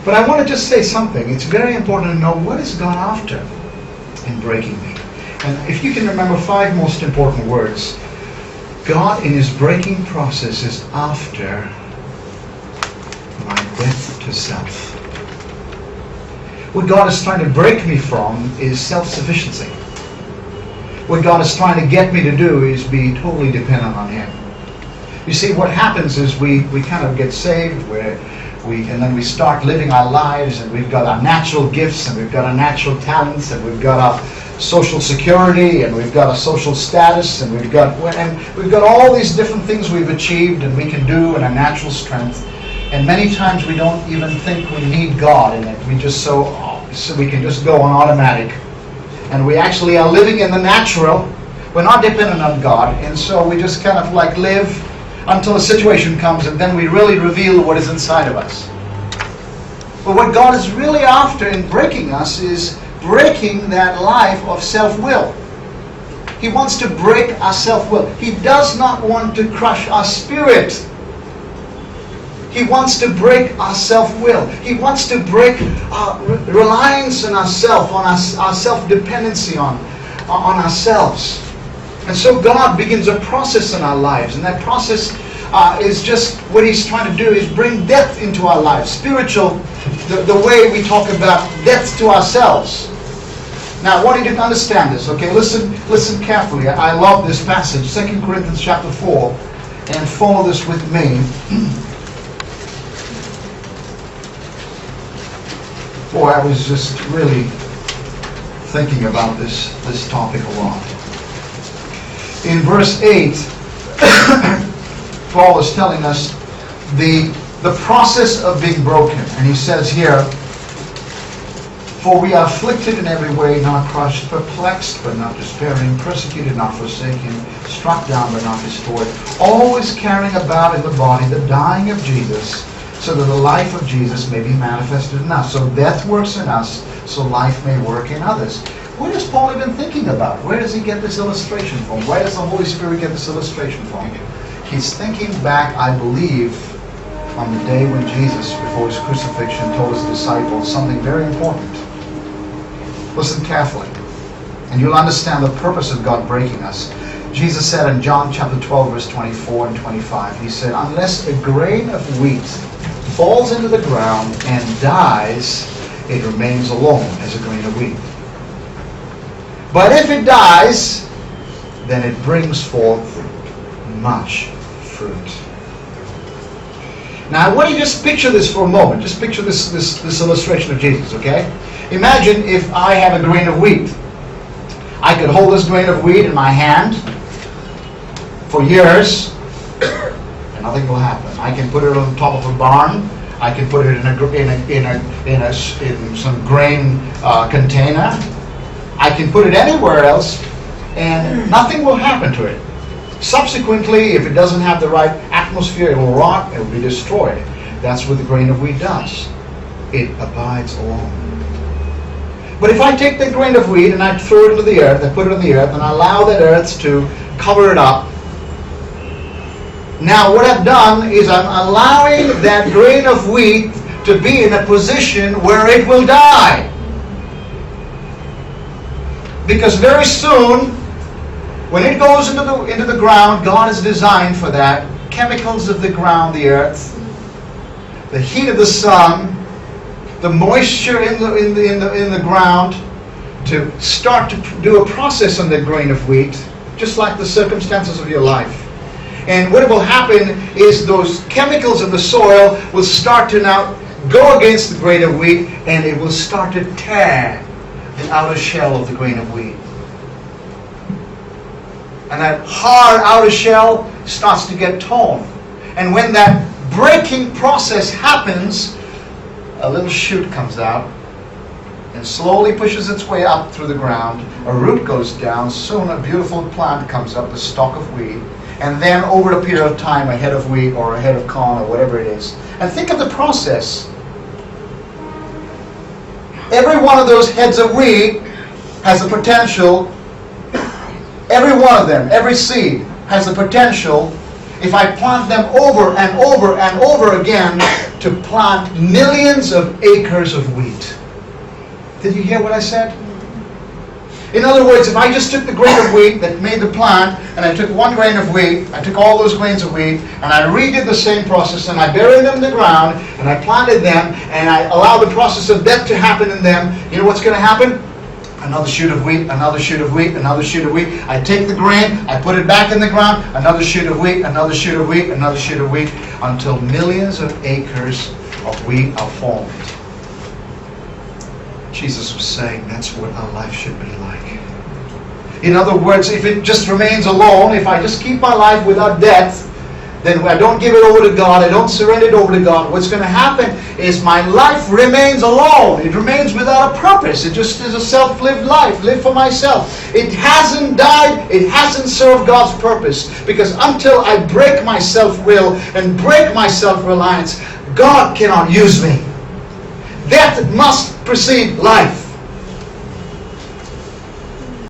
But I want to just say something. It's very important to know what is God after in breaking me. And if you can remember 5 most important words, God in His breaking process is after my death to self. What God is trying to break me from is self-sufficiency. What God is trying to get me to do is be totally dependent on Him. You see, what happens is we kind of get saved, and then we start living our lives, and we've got our natural gifts, and we've got our natural talents, and we've got our social security, and we've got a social status, and we've got all these different things we've achieved and we can do in our natural strength. And many times we don't even think we need God in it. We just so we can just go on automatic. And we actually are living in the natural. We're not dependent on God. And so we just kind of like live until a situation comes, and then we really reveal what is inside of us. But what God is really after in breaking us is breaking that life of self-will. He wants to break our self-will. He does not want to crush our spirit. He wants to break our self-will. He wants to break our reliance on ourselves, on our self-dependency on ourselves. And so God begins a process in our lives, and that process is just what He's trying to do is bring death into our lives. Spiritual, the way we talk about death to ourselves. Now I want you to understand this, okay? Listen carefully. I love this passage, 2 Corinthians chapter 4, and follow this with me. Boy, I was just really thinking about this topic a lot. In verse 8, Paul is telling us the process of being broken. And he says here, "For we are afflicted in every way, not crushed, perplexed, but not despairing, persecuted, not forsaken, struck down, but not destroyed, always carrying about in the body the dying of Jesus, so that the life of Jesus may be manifested in us." So death works in us, so life may work in others. What has Paul even thinking about? Where does he get this illustration from? Where does the Holy Spirit get this illustration from? He's thinking back, I believe, on the day when Jesus, before His crucifixion, told His disciples something very important. Listen carefully, and you'll understand the purpose of God breaking us. Jesus said in John chapter 12, verse 24 and 25, He said, "Unless a grain of wheat falls into the ground and dies, it remains alone as a grain of wheat. But if it dies, then it brings forth much fruit." Now I want you to just picture this for a moment. Just picture this illustration of Jesus, okay? Imagine if I have a grain of wheat. I could hold this grain of wheat in my hand for years, and nothing will happen. I can put it on top of a barn. I can put it in some grain container. I can put it anywhere else, and nothing will happen to it. Subsequently, if it doesn't have the right atmosphere, it will rot, it will be destroyed. That's what the grain of wheat does. It abides alone. But if I take the grain of wheat and I throw it into the earth, I put it in the earth, and I allow that earth to cover it up, now what I've done is I'm allowing that grain of wheat to be in a position where it will die. Because very soon, when it goes into the ground, God has designed for that chemicals of the ground, the earth, the heat of the sun, the moisture in the ground, to start to do a process on the grain of wheat, just like the circumstances of your life. And what will happen is those chemicals in the soil will start to now go against the grain of wheat, and it will start to tear the outer shell of the grain of wheat. And that hard outer shell starts to get torn. And when that breaking process happens, a little shoot comes out and slowly pushes its way up through the ground. A root goes down. Soon a beautiful plant comes up, the stalk of wheat. And then over a period of time, a head of wheat or a head of corn or whatever it is. And think of the process. Every one of those heads of wheat has the potential, every one of them, every seed has the potential if I plant them over and over and over again to plant millions of acres of wheat. Did you hear what I said? In other words, if I just took the grain of wheat that made the plant, and I took one grain of wheat, I took all those grains of wheat, and I redid the same process, and I buried them in the ground, and I planted them, and I allowed the process of death to happen in them, you know what's going to happen? Another shoot of wheat, another shoot of wheat, another shoot of wheat. I take the grain, I put it back in the ground, another shoot of wheat, another shoot of wheat, another shoot of wheat, until millions of acres of wheat are formed. Jesus was saying that's what our life should be like. In other words, if it just remains alone, if I just keep my life without death, then I don't give it over to God, I don't surrender it over to God, what's going to happen is my life remains alone. It remains without a purpose. It just is a self-lived life, live for myself. It hasn't died, it hasn't served God's purpose. Because until I break my self-will and break my self-reliance, God cannot use me. Death must precede life.